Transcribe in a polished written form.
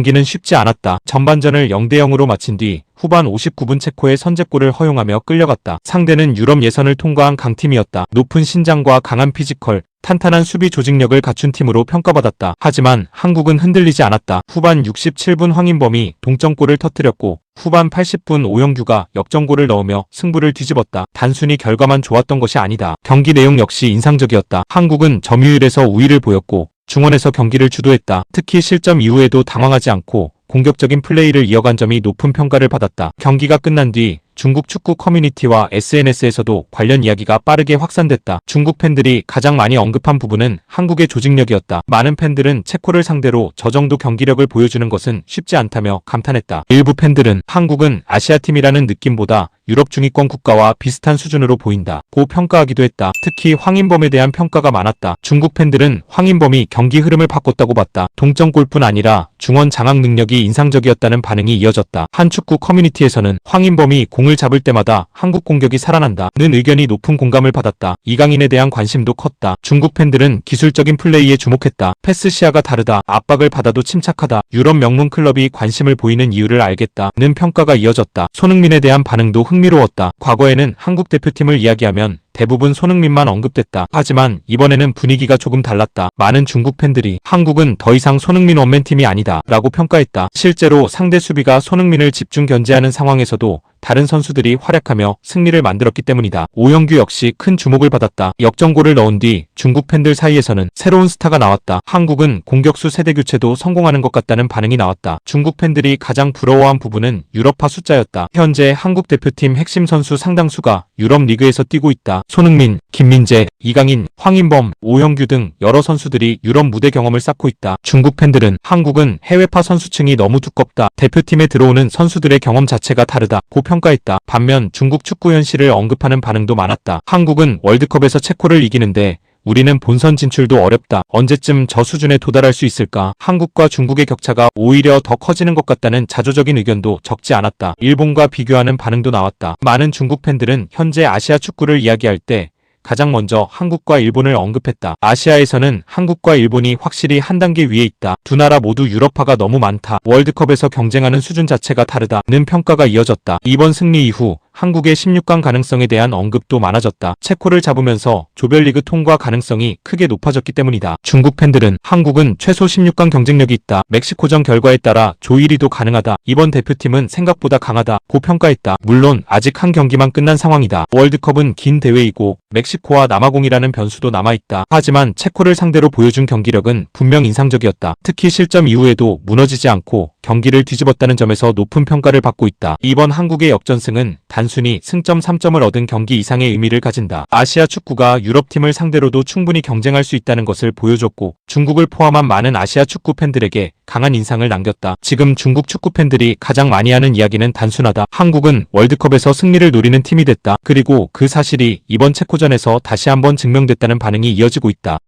경기는 쉽지 않았다. 전반전을 0대 0으로 마친 뒤 후반 59분 체코의 선제골을 허용하며 끌려갔다. 상대는 유럽 예선을 통과한 강팀이었다. 높은 신장과 강한 피지컬, 탄탄한 수비 조직력을 갖춘 팀으로 평가받았다. 하지만 한국은 흔들리지 않았다. 후반 67분 황인범이 동점골을 터뜨렸고 후반 80분 오영규가 역전골을 넣으며 승부를 뒤집었다. 단순히 결과만 좋았던 것이 아니다. 경기 내용 역시 인상적이었다. 한국은 점유율에서 우위를 보였고 중원에서 경기를 주도했다. 특히 실점 이후에도 당황하지 않고 공격적인 플레이를 이어간 점이 높은 평가를 받았다. 경기가 끝난 뒤 중국 축구 커뮤니티와 SNS에서도 관련 이야기가 빠르게 확산됐다. 중국 팬들이 가장 많이 언급한 부분은 한국의 조직력이었다. 많은 팬들은 체코를 상대로 저 정도 경기력을 보여주는 것은 쉽지 않다며 감탄했다. 일부 팬들은 한국은 아시아팀이라는 느낌보다 유럽 중위권 국가와 비슷한 수준으로 보인다 고 평가하기도 했다. 특히 황인범에 대한 평가가 많았다. 중국 팬들은 황인범이 경기 흐름을 바꿨다고 봤다. 동점골뿐 아니라 중원 장악 능력이 인상적이었다는 반응이 이어졌다. 한 축구 커뮤니티에서는 황인범이 공을 잡을 때마다 한국 공격이 살아난다는 의견이 높은 공감을 받았다. 이강인에 대한 관심도 컸다. 중국 팬들은 기술적인 플레이에 주목했다. 패스 시야가 다르다. 압박을 받아도 침착하다. 유럽 명문 클럽이 관심을 보이는 이유를 알겠다는 평가가 이어졌다. 손흥민에 대한 반응도 흥미로웠다. 과거에는 한국 대표팀을 이야기하면 대부분 손흥민만 언급됐다. 하지만 이번에는 분위기가 조금 달랐다. 많은 중국 팬들이 한국은 더 이상 손흥민 원맨팀이 아니다 라고 평가했다. 실제로 상대 수비가 손흥민을 집중 견제하는 상황에서도 다른 선수들이 활약하며 승리를 만들었기 때문이다. 오영규 역시 큰 주목을 받았다. 역전골을 넣은 뒤 중국 팬들 사이에서는 새로운 스타가 나왔다. 한국은 공격수 세대 교체도 성공하는 것 같다는 반응이 나왔다. 중국 팬들이 가장 부러워한 부분은 유럽파 숫자였다. 현재 한국 대표팀 핵심 선수 상당수가 유럽 리그에서 뛰고 있다. 손흥민, 김민재, 이강인, 황인범, 오영규 등 여러 선수들이 유럽 무대 경험을 쌓고 있다. 중국 팬들은 한국은 해외파 선수층이 너무 두껍다. 대표팀에 들어오는 선수들의 경험 자체가 다르다 고 평가했다. 반면 중국 축구 현실을 언급하는 반응도 많았다. 한국은 월드컵에서 체코를 이기는데 우리는 본선 진출도 어렵다. 언제쯤 저 수준에 도달할 수 있을까? 한국과 중국의 격차가 오히려 더 커지는 것 같다는 자조적인 의견도 적지 않았다. 일본과 비교하는 반응도 나왔다. 많은 중국 팬들은 현재 아시아 축구를 이야기할 때 가장 먼저 한국과 일본을 언급했다. 아시아에서는 한국과 일본이 확실히 한 단계 위에 있다. 두 나라 모두 유럽파가 너무 많다. 월드컵에서 경쟁하는 수준 자체가 다르다는 평가가 이어졌다. 이번 승리 이후 한국의 16강 가능성에 대한 언급도 많아졌다. 체코를 잡으면서 조별리그 통과 가능성이 크게 높아졌기 때문이다. 중국 팬들은 한국은 최소 16강 경쟁력이 있다. 멕시코전 결과에 따라 조 1위도 가능하다. 이번 대표팀은 생각보다 강하다 고 평가했다. 물론 아직 한 경기만 끝난 상황이다. 월드컵은 긴 대회이고 멕시코와 남아공이라는 변수도 남아있다. 하지만 체코를 상대로 보여준 경기력은 분명 인상적이었다. 특히 실점 이후에도 무너지지 않고 경기를 뒤집었다는 점에서 높은 평가를 받고 있다. 이번 한국의 역전승은 단순히 승점 3점을 얻은 경기 이상의 의미를 가진다. 아시아 축구가 유럽팀을 상대로도 충분히 경쟁할 수 있다는 것을 보여줬고 중국을 포함한 많은 아시아 축구 팬들에게 강한 인상을 남겼다. 지금 중국 축구 팬들이 가장 많이 하는 이야기는 단순하다. 한국은 월드컵에서 승리를 노리는 팀이 됐다. 그리고 그 사실이 이번 체코전에서 다시 한번 증명됐다는 반응이 이어지고 있다.